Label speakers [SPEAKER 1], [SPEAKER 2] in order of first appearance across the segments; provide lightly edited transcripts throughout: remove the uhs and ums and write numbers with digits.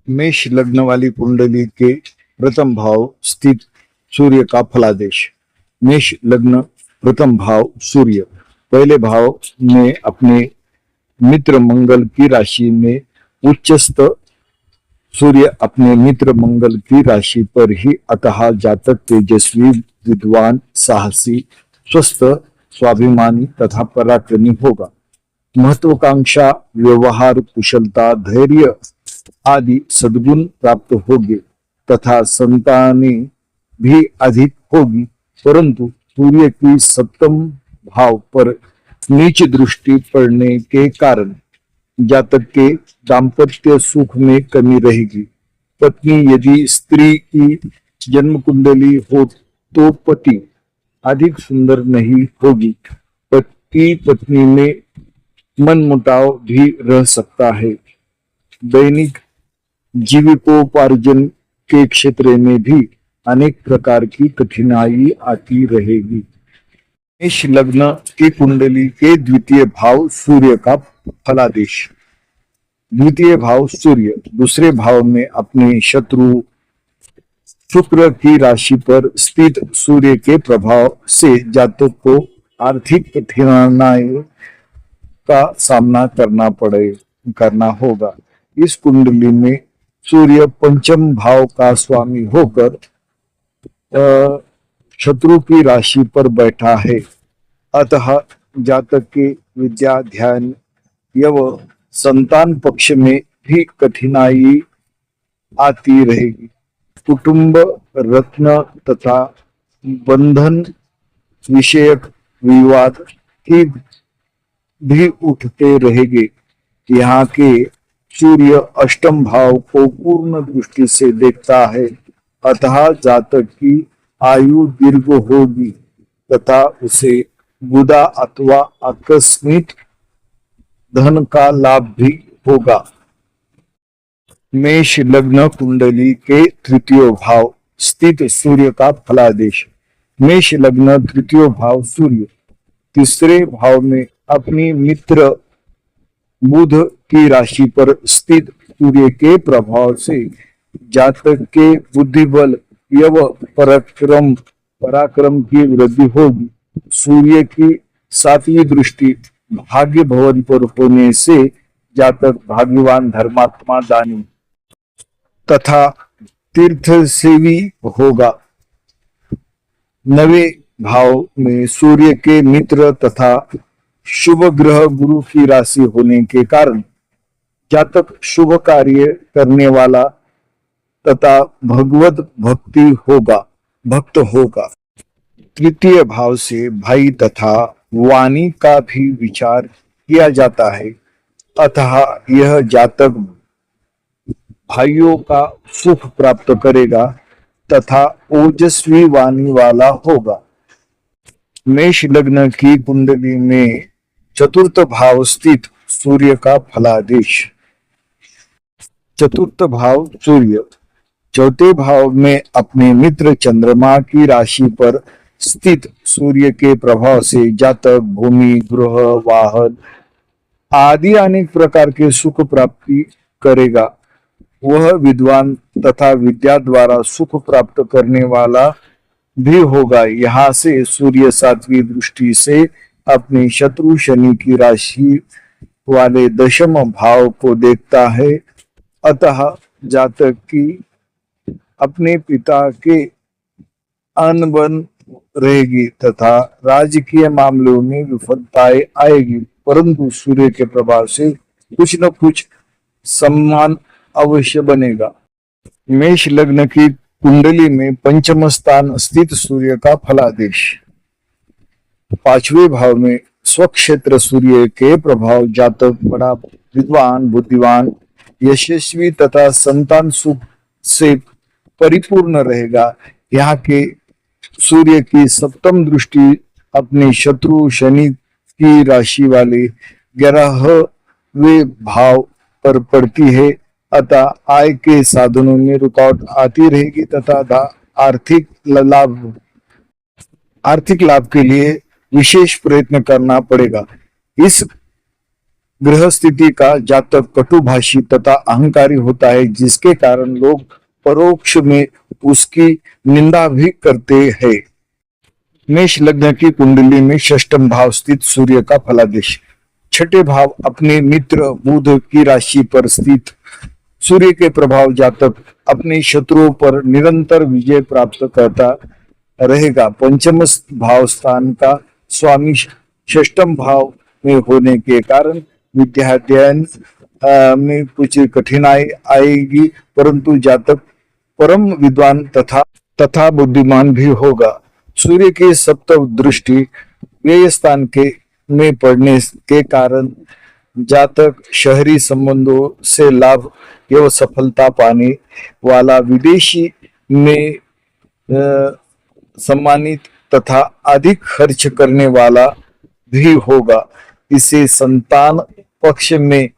[SPEAKER 1] मेष लग्न वाली कुंडली के प्रथम भाव स्थित सूर्य का फलादेश। मेष लग्न प्रथम भाव सूर्य पहले भाव में अपने मित्र मंगल की राशि में उच्चस्थ। सूर्य अपने मित्र मंगल की राशि पर ही, अतः जातक तेजस्वी, विद्वान, साहसी, स्वस्थ, स्वाभिमानी तथा पराक्रमी होगा। महत्वाकांक्षा, व्यवहार कुशलता, धैर्य आदि सद्गुण प्राप्त होंगे तथा संतानें भी अधिक होगी। परंतु सूर्य की सप्तम भाव पर नीच दृष्टि पड़ने के कारण जातक के दाम्पत्य सुख में कमी रहेगी। पत्नी यदि स्त्री की जन्म कुंडली हो तो पति अधिक सुंदर नहीं होगी। पति पत्नी में मनमुटाव भी रह सकता है। दैनिक जीविकोपार्जन के क्षेत्र में भी अनेक प्रकार की कठिनाई आती रहेगी। मेष लग्न की कुंडली के द्वितीय भाव सूर्य का फलादेश। द्वितीय भाव सूर्य दूसरे भाव में अपने शत्रु शुक्र की राशि पर स्थित सूर्य के प्रभाव से जातक को आर्थिक कठिनाइयों का सामना करना होगा। इस कुंडली में सूर्य पंचम भाव का स्वामी होकर शत्रु की राशि पर बैठा है, अतः जातक के विद्या, ध्यान एवं संतान पक्ष में भी कठिनाई आती रहेगी। कुटुंब, रत्न तथा बंधन विषयक विवाद की भी उठते रहेंगे। यहाँ के सूर्य अष्टम भाव को पूर्ण दृष्टि से देखता है, अतः जातक की आयु दीर्घ होगी तथा उसे बुधा अथवा आकस्मिक धन का लाभ भी होगा। मेष लग्न कुंडली के तृतीय भाव स्थित सूर्य का फलादेश। मेष लग्न तृतीय भाव सूर्य तीसरे भाव में अपनी मित्र बुध की राशि पर स्थित सूर्य के प्रभाव से जातक के बुद्धिबल एवं पराक्रम की वृद्धि होगी। सूर्य की सातवीं दृष्टि भाग्य भवन पर होने से जातक भाग्यवान, धर्मात्मा, दानी तथा तीर्थ सेवी होगा। नवे भाव में सूर्य के मित्र तथा शुभ ग्रह गुरु की राशि होने के कारण जातक शुभ कार्य करने वाला तथा भगवत भक्त होगा। तृतीय भाव से भाई तथा वाणी का भी विचार किया जाता है, अतः यह जातक भाइयों का सुख प्राप्त करेगा तथा ओजस्वी वाणी वाला होगा। मेष लग्न की कुंडली में चतुर्थ भाव स्थित सूर्य का फलादेश। चतुर्थ भाव सूर्य चौथे भाव में अपने मित्र चंद्रमा की राशि पर स्थित सूर्य के प्रभाव से जातक भूमि, गृह, वाहन आदि अनेक प्रकार के सुख प्राप्ति करेगा। वह विद्वान तथा विद्या द्वारा सुख प्राप्त करने वाला भी होगा। यहाँ से सूर्य सातवीं दृष्टि से अपने शत्रु शनि की राशि वाले दशम भाव को देखता है, अतः जातक की अपने पिता के अनबन रहेगी तथा राजकीय मामलों में विफलताएं आएगी। परंतु सूर्य के प्रभाव से कुछ न कुछ सम्मान अवश्य बनेगा। मेष लग्न की कुंडली में पंचम स्थान स्थित सूर्य का फलादेश। पांचवें भाव में स्वक्षेत्र सूर्य के प्रभाव जातक बड़ा विद्वान, बुद्धिमान, यशस्वी तथा संतान सुख से परिपूर्ण रहेगा। यहाँ के सूर्य की सप्तम दृष्टि अपने शत्रु शनि की राशि वाले 11वें भाव पर पड़ती है, अतः आय के साधनों में रुकावट आती रहेगी तथा आर्थिक लाभ के लिए विशेष प्रयत्न करना पड़ेगा। इस ग्रह स्थिति का जातक कटुभाषी तथा अहंकारी होता है, जिसके कारण लोग परोक्ष में उसकी निंदा भी करते हैं। मेष लग्न की कुंडली में षष्ठम भाव स्थित सूर्य का फलादेश। छठे भाव अपने मित्र बुध की राशि पर स्थित सूर्य के प्रभाव जातक अपने शत्रुओं पर निरंतर विजय प्राप्त करता रहेगा। पंचम भाव स्थान का स्वामी षष्ठम भाव में होने के कारण विद्याध्ययन में कुछ कठिनाई आएगी, परंतु जातक परम विद्वान तथा बुद्धिमान भी होगा। सूर्य की सप्तम दृष्टि व्यय स्थान के में पड़ने के कारण जातक शहरी संबंधों से लाभ एवं सफलता पाने वाला, विदेशी में सम्मानित तथा अधिक खर्च करने वाला भी होगा। इसे संतान पक्ष में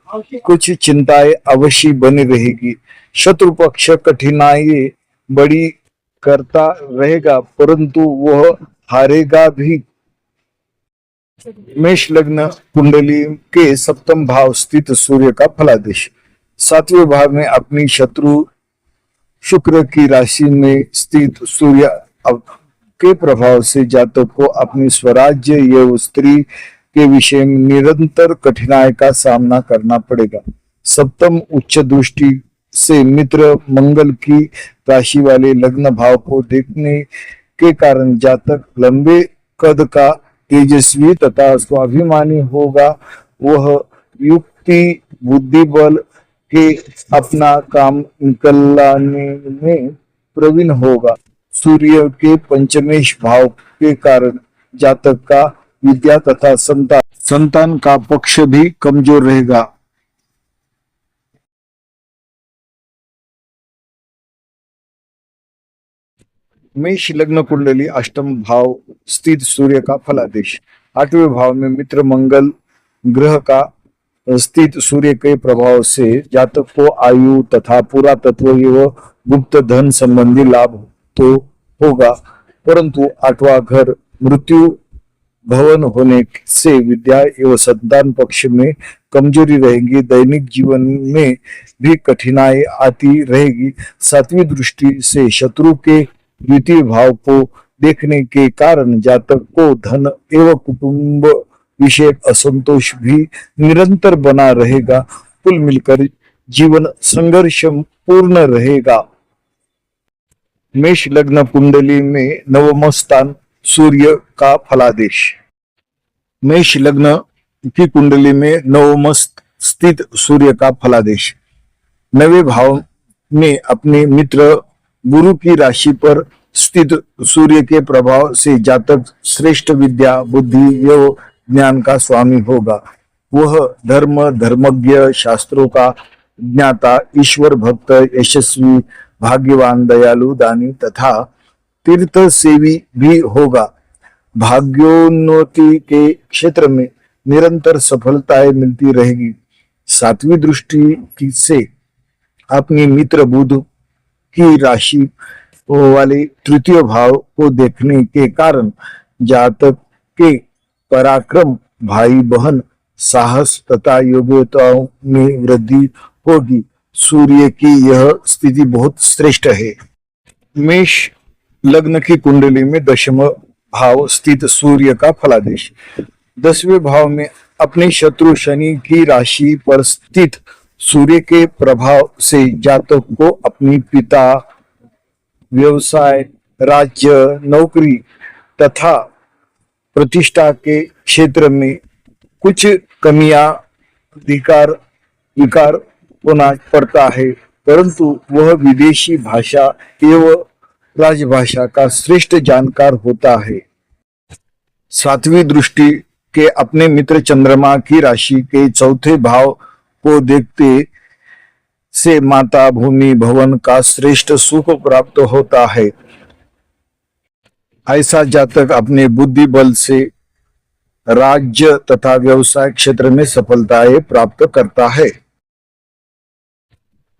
[SPEAKER 1] कुछ चिंताएं अवश्य बनी रहेगी। शत्रु पक्ष कठिनाई बड़ी करता रहेगा, परंतु वह हारेगा भी। मेष लग्न कुंडली के सप्तम भाव स्थित सूर्य का फलादेश। सातवें भाव में अपनी शत्रु शुक्र की राशि में स्थित सूर्य के प्रभाव से जातक को अपनी स्वराज्य एवं स्त्री के विषय में निरंतर कठिनाई का सामना करना पड़ेगा। सप्तम उच्च दृष्टि से मित्र मंगल की राशि वाले लग्न भाव को देखने के कारण जातक लंबे कद का, तेजस्वी तथा स्वाभिमानी होगा। वह युक्ति बुद्धि बल के अपना काम निकलने में प्रवीण होगा। सूर्य के पंचमेश भाव के कारण जातक का विद्या तथा संतान का पक्ष भी कमजोर रहेगा। मेष लग्न कुंडली अष्टम भाव स्थित सूर्य का फलादेश। आठवें भाव में मित्र मंगल ग्रह का स्थित सूर्य के प्रभाव से जातक को आयु तथा पुरातत्व एवं गुप्त धन संबंधी लाभ तो होगा, परंतु आठवां घर मृत्यु भवन होने से विद्या एवं संतान पक्ष में कमजोरी रहेगी। दैनिक जीवन में भी कठिनाई आती रहेगी। सातवीं दृष्टि से शत्रु के द्वितीय भाव को देखने के कारण जातक को धन एवं कुटुंब विषय असंतोष भी निरंतर बना रहेगा। कुल मिलकर जीवन संघर्ष पूर्ण रहेगा। मेष लग्न कुंडली में नवम स्थान सूर्य का फलादेश। मेष लग्न की कुंडली में नवम स्थित सूर्य का फलादेश। नवे भाव में अपने मित्र गुरु की राशि पर स्थित सूर्य के प्रभाव से जातक श्रेष्ठ विद्या बुद्धि एवं ज्ञान का स्वामी होगा। वह धर्मज्ञ, शास्त्रों का ज्ञाता, ईश्वर भक्त, यशस्वी, भाग्यवान, दयालु, दानी तथा तीर्थ सेवी भी होगा। भाग्योन्नति के क्षेत्र में निरंतर सफलताएं मिलती रहेगी। सातवीं दृष्टि से अपनी मित्र बुध की राशि वाले तृतीय भाव को देखने के कारण जातक के पराक्रम, भाई बहन, साहस तथा योग्यताओं में वृद्धि होगी। सूर्य की यह स्थिति बहुत श्रेष्ठ है। मेष लग्न की कुंडली में दशम भाव स्थित सूर्य का फलादेश। 10वें भाव में अपने शत्रु शनि की राशि पर स्थित सूर्य के प्रभाव से जातक को अपनी पिता, व्यवसाय, राज्य, नौकरी तथा प्रतिष्ठा के क्षेत्र में कुछ कमियां विकार होना पड़ता है, परंतु वह विदेशी भाषा एवं राजभाषा का श्रेष्ठ जानकार होता है। सातवीं दृष्टि के अपने मित्र चंद्रमा की राशि के चौथे भाव को देखते से माता, भूमि, भवन का श्रेष्ठ सुख प्राप्त होता है। ऐसा जातक अपने बुद्धि बल से राज्य तथा व्यवसाय क्षेत्र में सफलताएं प्राप्त करता है।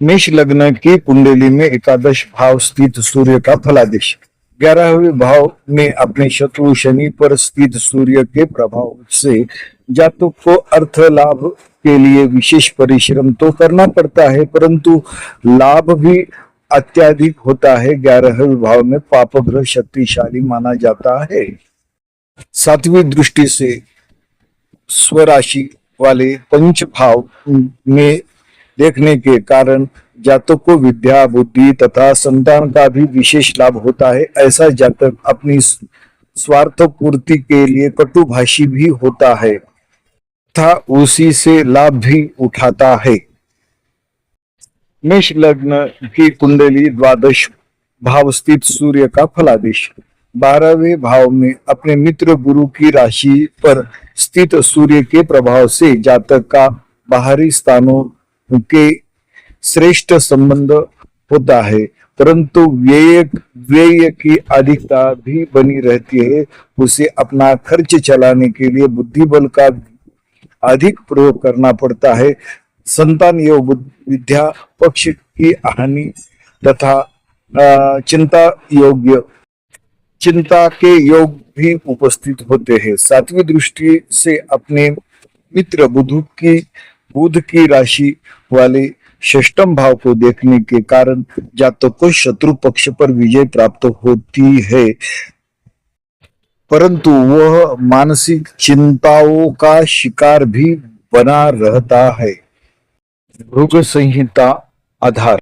[SPEAKER 1] मेष लग्न की कुंडली में एकादश भाव स्थित सूर्य का फलादेश। 11वें भाव में अपने शत्रु शनि पर स्थित सूर्य के प्रभाव से जातक को अर्थ लाभ के लिए विशेष परिश्रम तो करना पड़ता है, परंतु लाभ भी अत्यधिक होता है। 11वें भाव में पाप ग्रह शक्तिशाली माना जाता है। 7वीं दृष्टि से स्वराशि वाले पंच भाव में देखने के कारण जातक को विद्या, बुद्धि तथा संतान का भी विशेष लाभ होता है। ऐसा जातक अपनी स्वार्थ पूर्ति के लिए कटुभाषी भी होता है तथा उसी से लाभ भी उठाता है। मेष लग्न की कुंडली द्वादश भाव स्थित सूर्य का फलादेश। 12वें भाव में अपने मित्र गुरु की राशि पर स्थित सूर्य के प्रभाव से जातक का बाहरी स्थानों के श्रेष्ठ संबंध होता है, परंतु व्यय की अधिकता भी बनी रहती है। उसे अपना खर्च चलाने के लिए बुद्धि बल का अधिक प्रयोग करना पड़ता है। संतान एवं विद्या पक्ष की हानि तथा चिंता के योग भी उपस्थित होते हैं। 7वीं दृष्टि से अपने मित्र बुध की राशि वाले षष्ठम भाव को देखने के कारण जातक को शत्रु पक्ष पर विजय प्राप्त होती है, परंतु वह मानसिक चिंताओं का शिकार भी बना रहता है। भृग संहिता आधार